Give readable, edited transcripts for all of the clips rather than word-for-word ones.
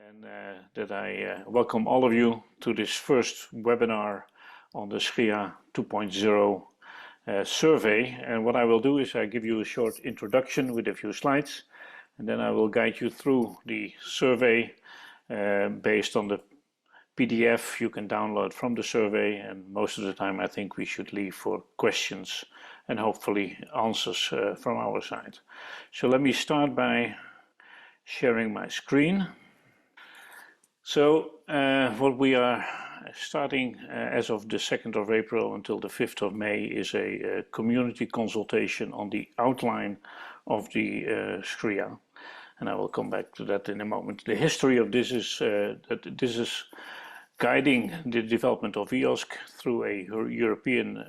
and that I welcome all of you to this first webinar on the SRIA 2.0 survey. And what I will do is I give you a short introduction with a few slides, and then I will guide you through the survey based on the PDF you can download from the survey, and most of the time I think we should leave for questions and hopefully answers from our side. So let me start by sharing my screen. So what we are starting as of the 2nd of April until the 5th of May is a community consultation on the outline of the SRIA. And I will come back to that in a moment. The history of this is that this is guiding the development of EOSC through a European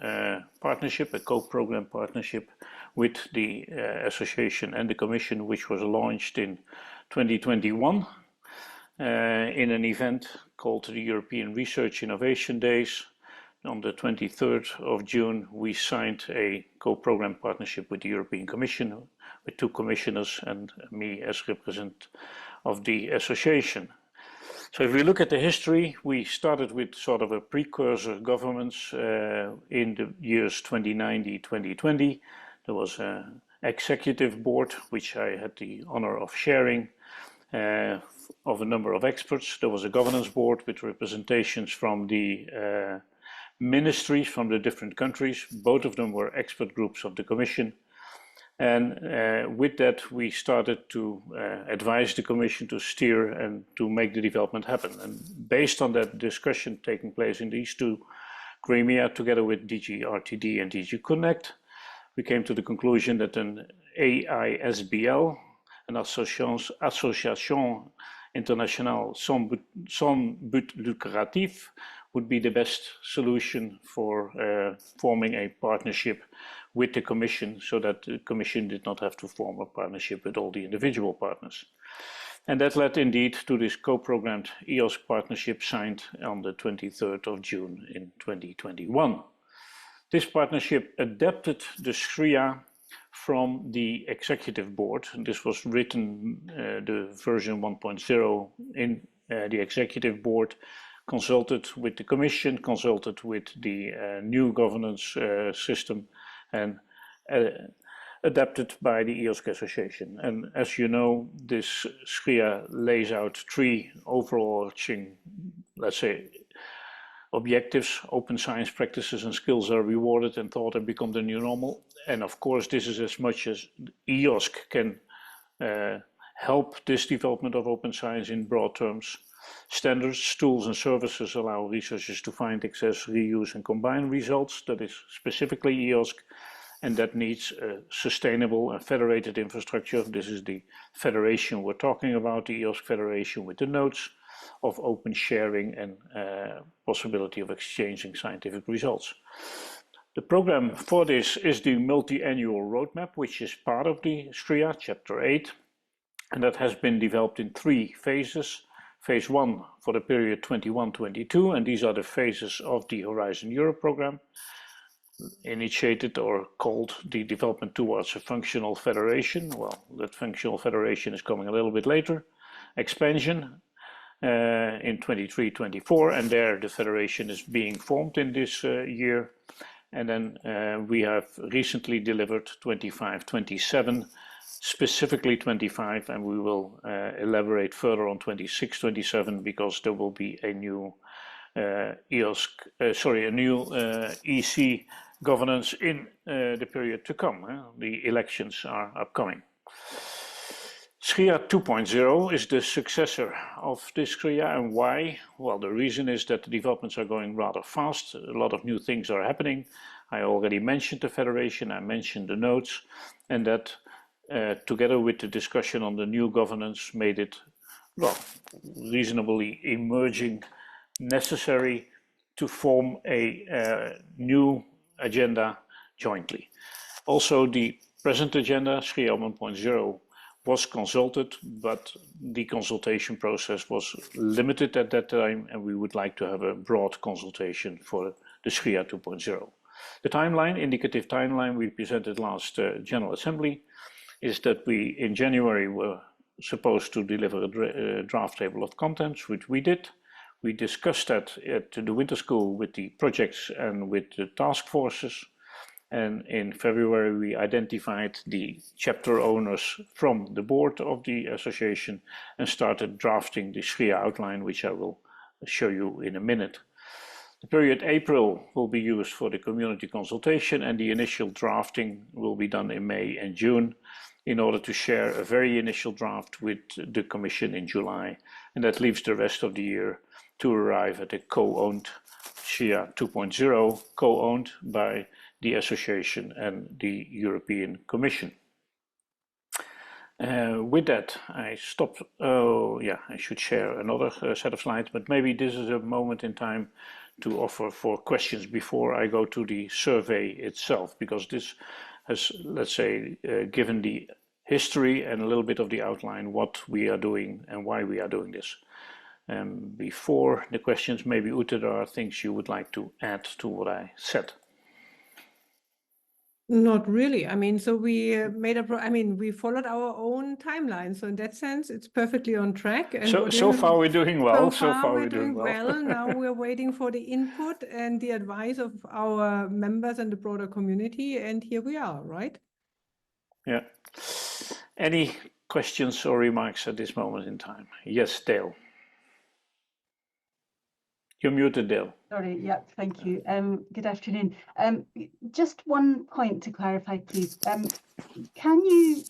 partnership, a co-program partnership with the association and the Commission, which was launched in 2021 in an event called the European Research Innovation Days. On the 23rd of June, we signed a co-program partnership with the European Commission, with two commissioners and me as representative of the association. So if we look at the history, we started with sort of a precursor governance in the years 2019-2020. There was an executive board, which I had the honor of sharing, of a number of experts. There was a governance board with representations from the ministries from the different countries. Both of them were expert groups of the Commission. And with that, we started to advise the Commission to steer and to make the development happen. And based on that discussion taking place in these two gremia, together with DG RTD and DG Connect, we came to the conclusion that an AISBL, an Association Internationale Sans But Lucratif, would be the best solution for forming a partnership with the Commission, so that the Commission did not have to form a partnership with all the individual partners. And that led indeed to this co-programmed EOSC partnership signed on the 23rd of June in 2021. This partnership adapted the SRIA from the executive board. And this was written, the version 1.0 in the executive board, consulted with the Commission, consulted with the new governance system, and adapted by the EOSC Association. And as you know, this SRIA lays out three overarching, let's say, objectives. Open science practices and skills are rewarded and taught and become the new normal. And of course, this is as much as EOSC can help this development of open science in broad terms. Standards, tools and services allow researchers to find, access, reuse and combine results. That is specifically EOSC, and that needs a sustainable and federated infrastructure. This is the federation we're talking about, the EOSC Federation, with the nodes of open sharing and possibility of exchanging scientific results. The program for this is the multi-annual roadmap, which is part of the SRIA, Chapter 8, and that has been developed in three phases. Phase 1 for the period 21-22, and these are the phases of the Horizon Europe program, initiated or called the development towards a functional federation. Well, that functional federation is coming a little bit later. Expansion in 23-24, and there the federation is being formed in this year. And then we have recently delivered 25-27, specifically 25, and we will elaborate further on 26-27, because there will be a new EC governance in the period to come. The elections are upcoming. SRIA 2.0 is the successor of this SRIA, and why? Well, the reason is that the developments are going rather fast. A lot of new things are happening. I already mentioned the federation, I mentioned the nodes, and that together with the discussion on the new governance made it, well, reasonably emerging necessary to form a new agenda jointly. Also, the present agenda, SRIA 1.0, was consulted, but the consultation process was limited at that time, and we would like to have a broad consultation for the SRIA 2.0. The timeline, indicative timeline we presented last General Assembly, is that we in January were supposed to deliver a draft table of contents, which we did. We discussed that at the winter school with the projects and with the task forces. And in February, we identified the chapter owners from the board of the association and started drafting the SRIA outline, which I will show you in a minute. The period April will be used for the community consultation, and the initial drafting will be done in May and June in order to share a very initial draft with the Commission in July. And that leaves the rest of the year to arrive at a co-owned SRIA 2.0, co-owned by the Association and the European Commission. With that, I stop. Oh, yeah, I should share another set of slides, but maybe this is a moment in time to offer for questions before I go to the survey itself, because this has, let's say, given the history and a little bit of the outline what we are doing and why we are doing this. Before the questions, maybe Ute, there are things you would like to add to what I said. Not really. I mean, so we made we followed our own timeline. So in that sense, it's perfectly on track. And so far we're doing well. So far we're doing well. Now we're waiting for the input and the advice of our members and the broader community. And here we are, right? Yeah. Any questions or remarks at this moment in time? Yes, Dale. You're muted, Dale. Sorry, yeah, thank you. Good afternoon. Just one point to clarify, please. Can you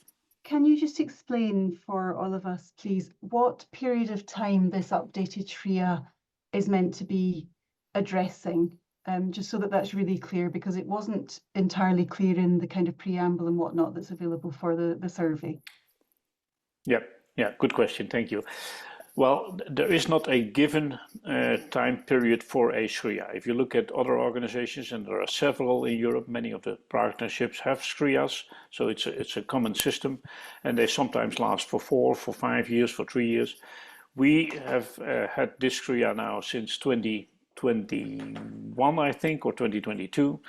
just explain for all of us, please, what period of time this updated SRIA is meant to be addressing? Just so that that's really clear, because it wasn't entirely clear in the kind of preamble and whatnot that's available for the survey. Yeah, good question. Thank you. Well, there is not a given time period for a SRIA. If you look at other organizations, and there are several in Europe, many of the partnerships have SRIAs, so it's a common system, and they sometimes last for 4, for 5 years, for 3 years. We have had this SRIA now since 2021, I think, or 2022,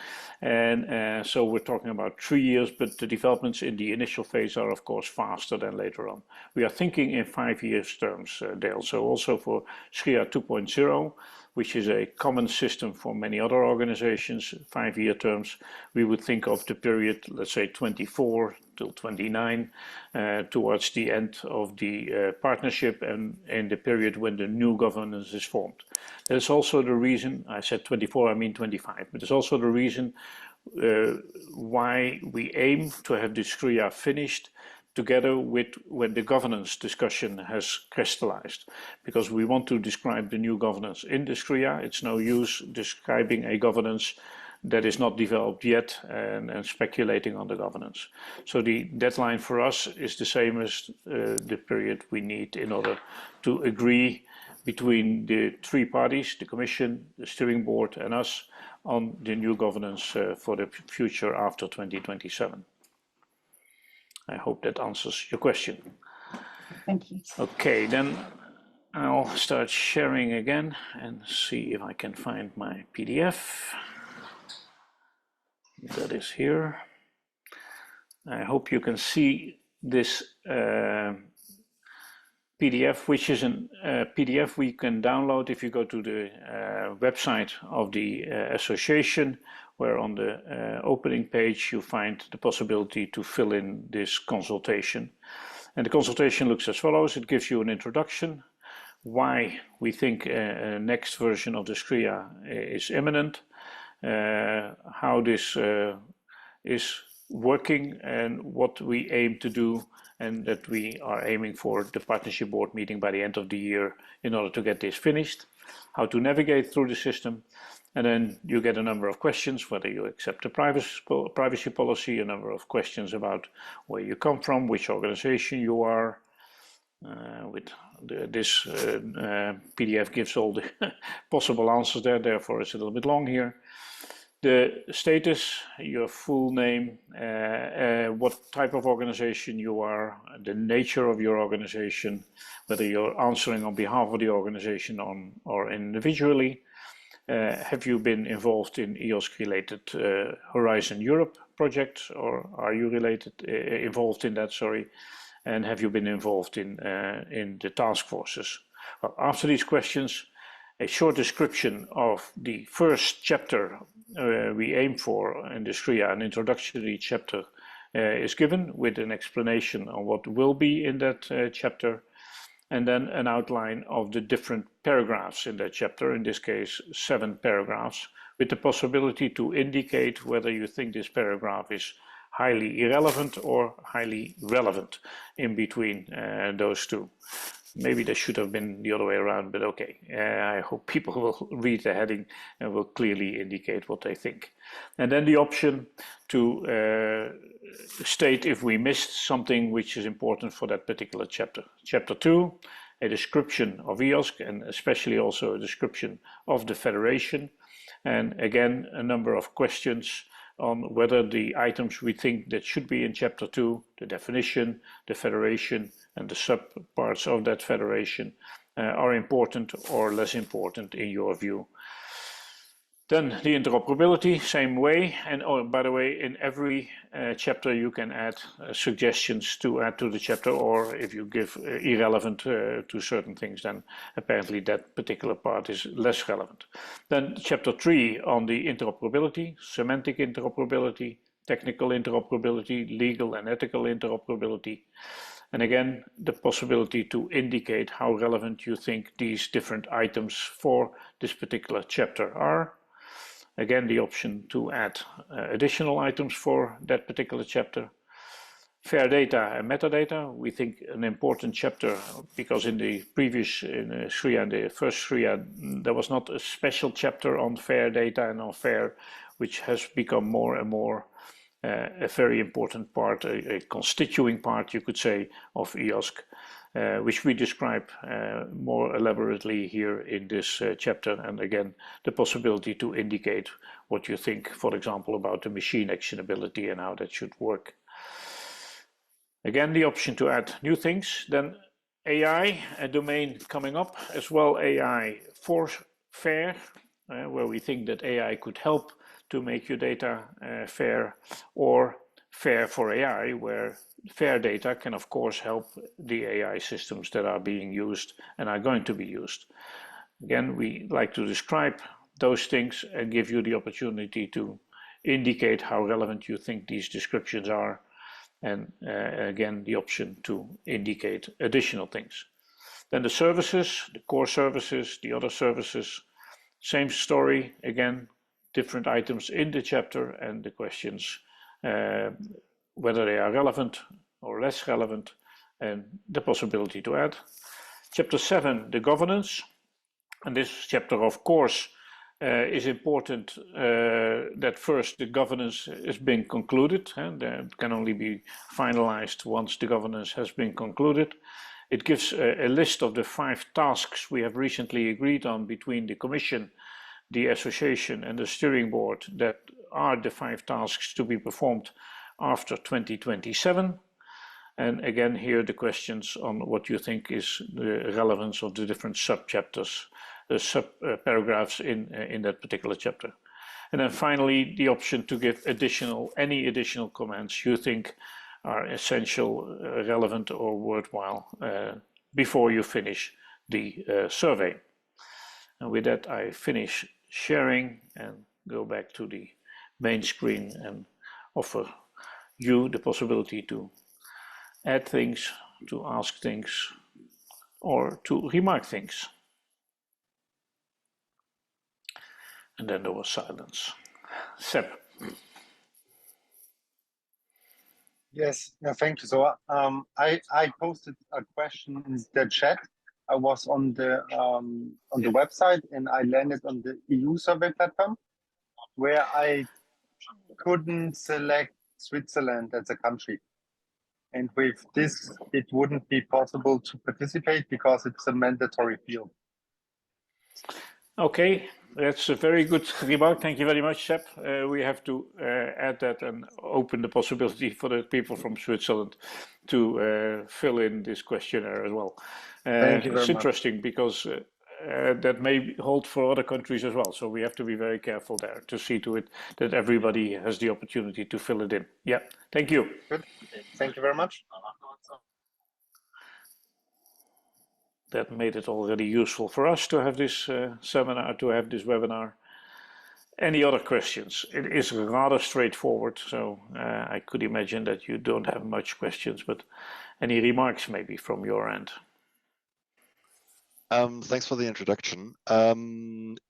and so we're talking about 3 years, but the developments in the initial phase are of course faster than later on. We are thinking in 5 years terms, Dale, so also for SRIA 2.0, which is a common system for many other organizations, 5-year terms, we would think of the period, let's say 24 till 29, towards the end of the partnership and in the period when the new governance is formed. That's also the reason, I said 24, I mean 25, but it's also the reason why we aim to have the SRIA finished together with when the governance discussion has crystallized, because we want to describe the new governance in the SRIA. It's no use describing a governance that is not developed yet and speculating on the governance. So the deadline for us is the same as the period we need in order to agree between the 3 parties, the Commission, the Steering Board and us, on the new governance for the future after 2027. I hope that answers your question. Thank you. Okay, then I'll start sharing again and see if I can find my PDF. That is here. I hope you can see this PDF, which is a PDF we can download if you go to the website of the association, where on the opening page you find the possibility to fill in this consultation. And the consultation looks as follows. It gives you an introduction, why we think a next version of the SRIA is imminent, how this is working and what we aim to do, and that we are aiming for the partnership board meeting by the end of the year in order to get this finished, how to navigate through the system, and then you get a number of questions, whether you accept the privacy policy, a number of questions about where you come from, which organization you are. This PDF gives all the possible answers there, therefore it's a little bit long here. The status, your full name, what type of organization you are, the nature of your organization, whether you're answering on behalf of the organization or individually. Have you been involved in EOSC-related Horizon Europe projects, or are you involved in that, sorry? and have you been involved in the task forces? Well, after these questions, a short description of the first chapter we aim for in the SRIA, an introductory chapter, is given with an explanation on what will be in that chapter, and then an outline of the different paragraphs in that chapter, in this case 7 paragraphs, with the possibility to indicate whether you think this paragraph is highly irrelevant or highly relevant in between those two. Maybe that should have been the other way around, but okay. I hope people will read the heading and will clearly indicate what they think. And then the option to state if we missed something which is important for that particular chapter. Chapter 2, a description of EOSC, and especially also a description of the Federation. And again, a number of questions on whether the items we think that should be in Chapter 2, the definition, the Federation, and the sub-parts of that Federation are important or less important in your view. Then the interoperability, same way. And oh, by the way, in every chapter you can add suggestions to add to the chapter, or if you give irrelevant to certain things, then apparently that particular part is less relevant. Then chapter 3 on the interoperability, semantic interoperability, technical interoperability, legal and ethical interoperability. And again, the possibility to indicate how relevant you think these different items for this particular chapter are. Again, the option to add additional items for that particular chapter. Fair data and metadata, we think an important chapter, because in the previous SRIA, the first SRIA, there was not a special chapter on fair data and on fair, which has become more and more a very important part, a constituting part, you could say, of EOSC. Which we describe more elaborately here in this chapter, and again the possibility to indicate what you think, for example, about the machine actionability and how that should work. Again, the option to add new things. Then AI, a domain coming up as well, AI for fair, where we think that AI could help to make your data fair, or fair for AI, where fair data can of course help the AI systems that are being used and are going to be used. Again, we like to describe those things and give you the opportunity to indicate how relevant you think these descriptions are, and again the option to indicate additional things. Then the services, the core services, the other services, same story, again different items in the chapter and the questions whether they are relevant or less relevant, and the possibility to add. Chapter 7, the governance. And this chapter, of course, is important that first the governance has been concluded, and that can only be finalized once the governance has been concluded. It gives a list of the 5 tasks we have recently agreed on between the Commission, the Association, and the Steering Board, that are the 5 tasks to be performed after 2027. And again, here the questions on what you think is the relevance of the different sub-chapters, the sub-paragraphs in that particular chapter. And then finally, the option to give any additional comments you think are essential, relevant, or worthwhile before you finish the survey. And with that, I finish sharing and go back to the main screen and offer you the possibility to add things, to ask things, or to remark things. And then there was silence. Seb. Yes, thank you. So I posted a question in the chat. I was on the website and I landed on the EU survey platform, where I couldn't select Switzerland as a country. And with this, it wouldn't be possible to participate because it's a mandatory field. Okay, that's a very good remark. Thank you very much, Seb. We have to add that and open the possibility for the people from Switzerland to fill in this questionnaire as well. Thank you very it's much. interesting because that may hold for other countries as well. So we have to be very careful there to see to it that everybody has the opportunity to fill it in. Yeah, thank you. Good. Thank you very much. that made it already useful for us to have this seminar, to have this webinar. Any other questions? It is rather straightforward, so I could imagine that you don't have much questions, but any remarks maybe from your end? Thanks for the introduction.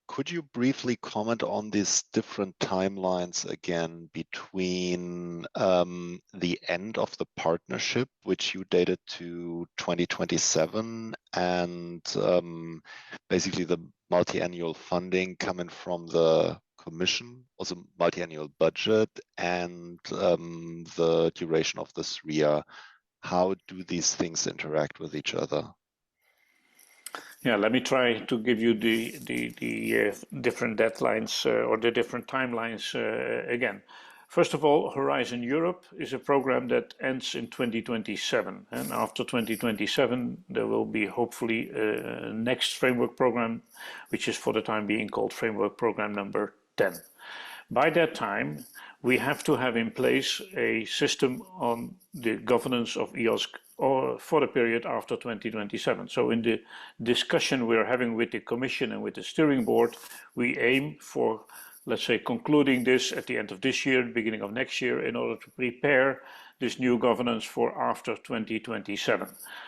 Could you briefly comment on these different timelines again between the end of the partnership, which you dated to 2027, and basically the multi-annual funding coming from the Commission, also multi-annual budget, and the duration of the SRIA? How do these things interact with each other? Yeah, let me try to give you the different deadlines or the different timelines again. First of all, Horizon Europe is a program that ends in 2027, and after 2027 there will be hopefully a next framework program, which is for the time being called Framework Program number 10. By that time, we have to have in place a system on the governance of EOSC or for the period after 2027. So in the discussion we're having with the Commission and with the steering board, we aim for, let's say, concluding this at the end of this year, beginning of next year, in order to prepare this new governance for after 2027.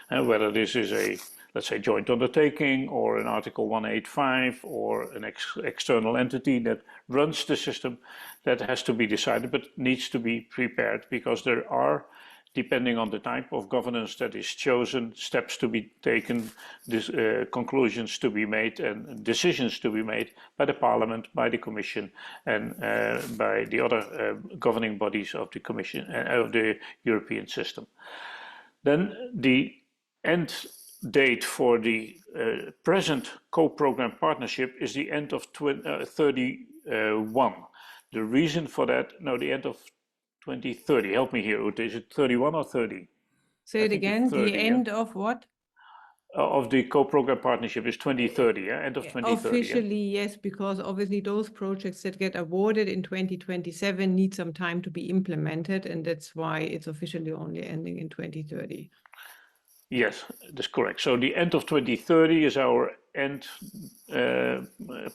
And whether this is a, let's say, joint undertaking or an Article 185 or an external entity that runs the system, that has to be decided, but needs to be prepared, because there are, depending on the type of governance that is chosen, steps to be taken, conclusions to be made, and decisions to be made by the Parliament, by the Commission, and by the other governing bodies of the Commission of the European system. Then the end date for the present co-program partnership is the end of 31. The reason for that, no, the end of 2030. Help me here, Ute. Is it 31 or 30? Say it again, 30, the end of what? Of the co-program partnership is 2030, yeah? End of 2030. Officially, yeah? yes, because obviously those projects that get awarded in 2027 need some time to be implemented, and that's why it's officially only ending in 2030. Yes, that's correct. So the end of 2030 is our end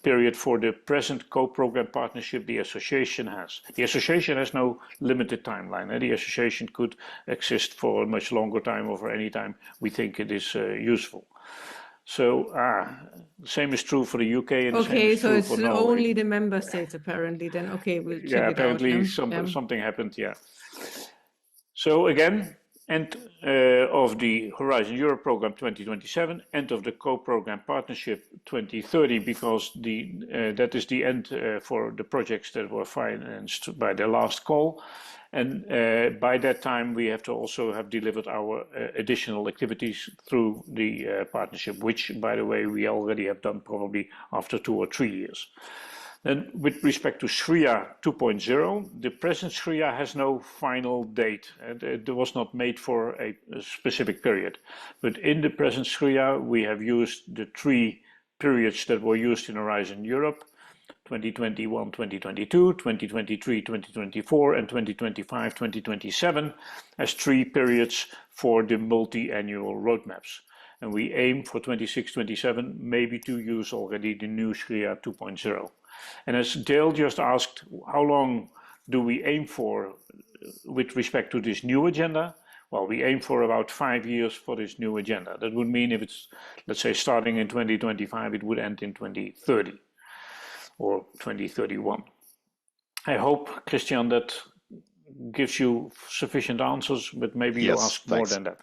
period for the present co-program partnership the association has. The association has no limited timeline. The association could exist for a much longer time or for any time we think it is useful. So the same is true for the UK and the same is true for Norway. Okay, so it's only the member states apparently then. Okay, we'll check it out. Apparently something happened, yeah. So again, end of the Horizon Europe program 2027, end of the co-program partnership 2030, because that is the end for the projects that were financed by the last call. And by that time, we have to also have delivered our additional activities through the partnership, which, by the way, we already have done probably after 2 or 3 years. Then with respect to SRIA 2.0, the present SRIA has no final date. It was not made for a specific period. But in the present SRIA, we have used the 3 periods that were used in Horizon Europe, 2021, 2022, 2023, 2024, and 2025, 2027, as 3 periods for the multi-annual roadmaps. And we aim for 26, 27, maybe to use already the new SRIA 2.0. And as Dale just asked, how long do we aim for with respect to this new agenda? Well, we aim for about 5 years for this new agenda. That would mean if it's, let's say, starting in 2025, it would end in 2030 or 2031. I hope, Christian, that gives you sufficient answers, but maybe you ask more than that.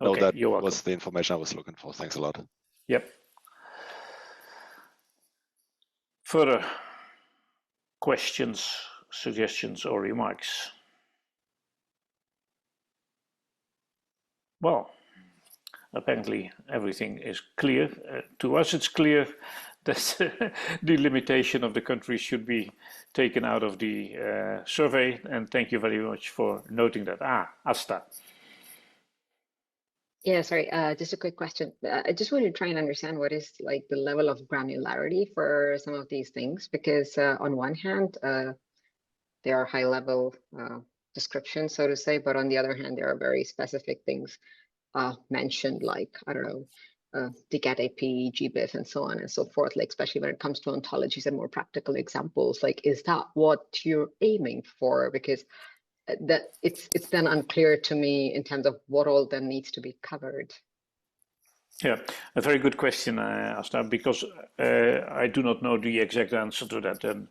Okay, no, that you're welcome. Was the information I was looking for. Thanks a lot. Yep. Further questions, suggestions, or remarks? Well, apparently everything is clear. To us, it's clear that the limitation of the countries should be taken out of the survey. And thank you very much for noting that. Asta. Yeah, sorry, just a quick question. I just want to try and understand what is like the level of granularity for some of these things, because on one hand, there are high level descriptions, so to say, but on the other hand, there are very specific things mentioned, like, I don't know, DCAT AP, GBIF, and so on and so forth, like especially when it comes to ontologies and more practical examples, like is that what you're aiming for? Because that it's then unclear to me in terms of what all then needs to be covered. Yeah, a very good question, Asta, because I do not know the exact answer to that, and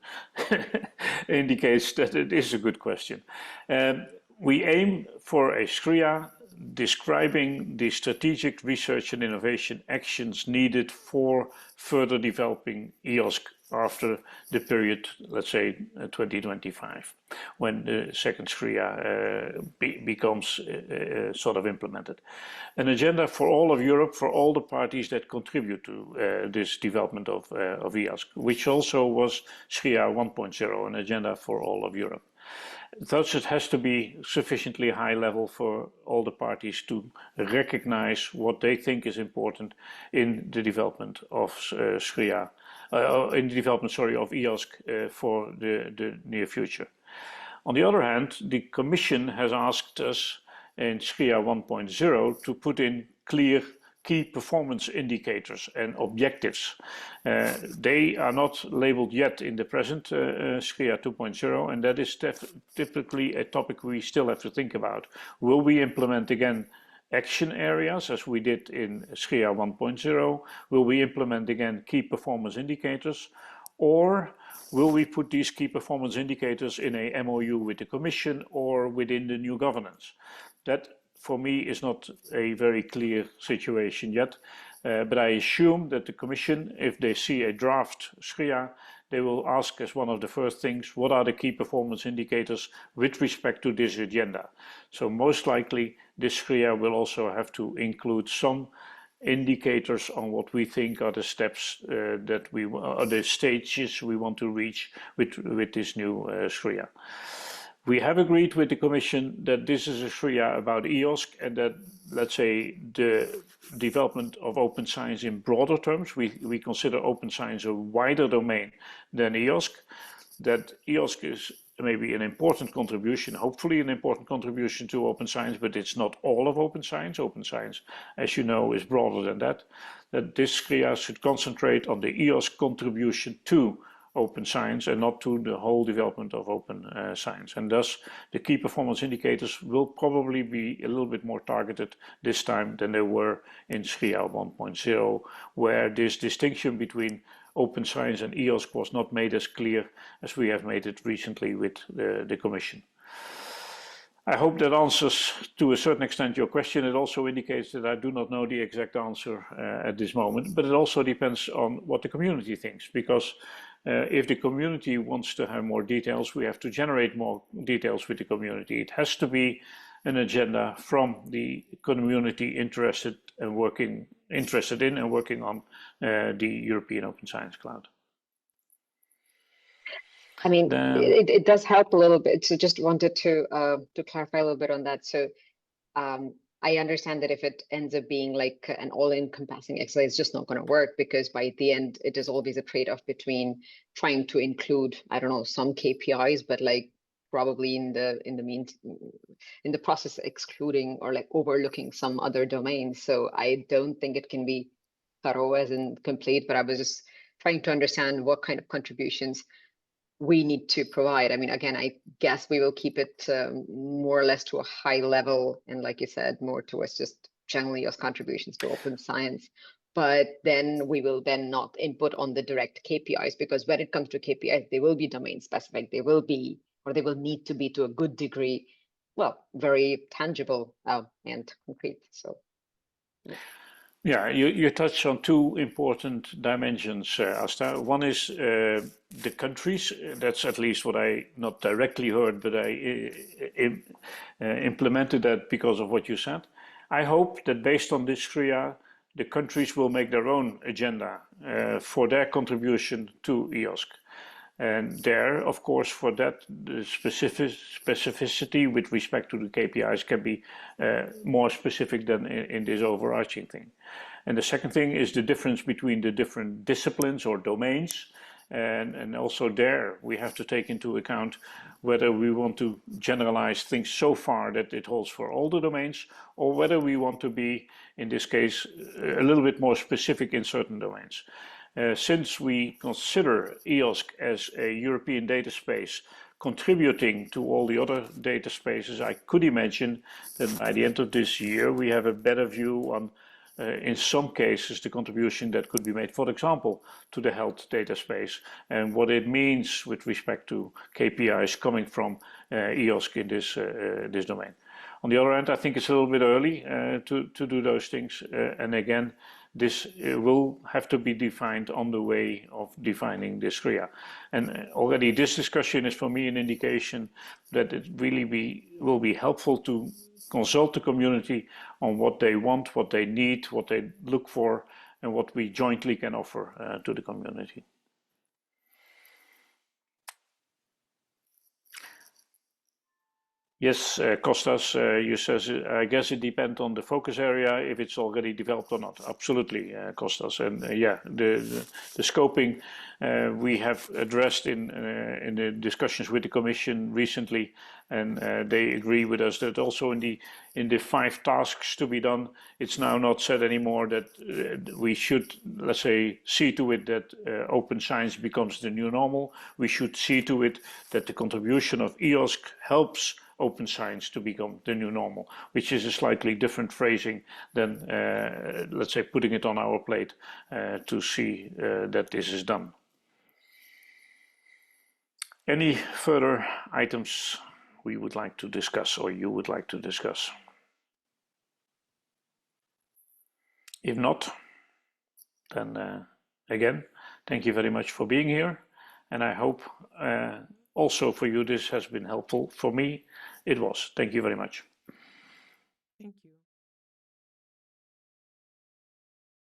indicates that it is a good question. We aim for a SRIA describing the strategic research and innovation actions needed for further developing EOSC after the period, let's say 2025, when the second SRIA becomes sort of implemented. An agenda for all of Europe, for all the parties that contribute to this development of EOSC, which also was SRIA 1.0, an agenda for all of Europe. Thus, it has to be sufficiently high level for all the parties to recognize what they think is important in the development of SRIA, in the development, sorry, of EOSC for the near future. On the other hand, the Commission has asked us in SRIA 1.0 to put in clear key performance indicators and objectives. They are not labeled yet in the present SRIA 2.0, and that is typically a topic we still have to think about. Will we implement again action areas as we did in SRIA 1.0? Will we implement again key performance indicators? Or will we put these key performance indicators in a MOU with the Commission or within the new governance? That, for me, is not a very clear situation yet, but I assume that the Commission, if they see a draft SRIA, they will ask as one of the first things, what are the key performance indicators with respect to this agenda? So most likely, this SRIA will also have to include some indicators on what we think are the steps that we, or the stages we want to reach with this new SRIA. We have agreed with the Commission that this is a SRIA about EOSC and that, let's say, the development of open science in broader terms, we consider open science a wider domain than EOSC, that EOSC is maybe an important contribution, hopefully an important contribution to open science, but it's not all of open science. Open science, as you know, is broader than that. That this SRIA should concentrate on the EOSC contribution to open science and not to the whole development of open science. And thus, the key performance indicators will probably be a little bit more targeted this time than they were in SRIA 1.0, where this distinction between open science and EOSC was not made as clear as we have made it recently with the Commission. I hope that answers to a certain extent your question. It also indicates that I do not know the exact answer at this moment, but it also depends on what the community thinks, because if the community wants to have more details, we have to generate more details with the community. It has to be an agenda from the community interested in and working on the European Open Science Cloud. I mean, it does help a little bit. So just wanted to clarify a little bit on that. So I understand that if it ends up being like an all-encompassing exercise, it's just not going to work, because by the end, it is always a trade-off between trying to include, I don't know, some KPIs, but like probably in the process excluding or like overlooking some other domains. So I don't think it can be thorough as in complete, but I was just trying to understand what kind of contributions we need to provide. I mean, again, I guess we will keep it more or less to a high level, and like you said, more towards just generally as contributions to open science. But then we will then not input on the direct KPIs, because when it comes to KPIs, they will be domain specific. They will be, or they will need to be to a good degree, well, very tangible and concrete. So. Yeah. Yeah, you touch on two important dimensions, Asta. One is the countries. That's at least what I not directly heard, but I implemented that because of what you said. I hope that based on this SRIA, the countries will make their own agenda for their contribution to EOSC. And there, of course, for that, the specificity with respect to the KPIs can be more specific than in this overarching thing. And the second thing is the difference between the different disciplines or domains. And also there we have to take into account whether we want to generalize things so far that it holds for all the domains, or whether we want to be, in this case, a little bit more specific in certain domains. Since we consider EOSC as a European data space contributing to all the other data spaces, I could imagine that by the end of this year we have a better view on, in some cases, the contribution that could be made, for example, to the health data space, and what it means with respect to KPIs coming from EOSC in this domain. On the other hand, I think it's a little bit early to do those things, and again, this will have to be defined on the way of defining the SRIA. And already this discussion is for me an indication that it really will be helpful to consult the community on what they want, what they need, what they look for, and what we jointly can offer to the community. Yes, Kostas, you says, I guess it depends on the focus area, if it's already developed or not. Absolutely, Kostas. And yeah, the scoping we have addressed in the discussions with the Commission recently, and they agree with us that also in the 5 tasks to be done, it's now not said anymore that we should, let's say, see to it that open science becomes the new normal. We should see to it that the contribution of EOSC helps open science to become the new normal, which is a slightly different phrasing than, let's say, putting it on our plate to see that this is done. Any further items we would like to discuss, or you would like to discuss? If not, then again, thank you very much for being here, and I hope also for you this has been helpful. For me, it was. Thank you very much. Thank you.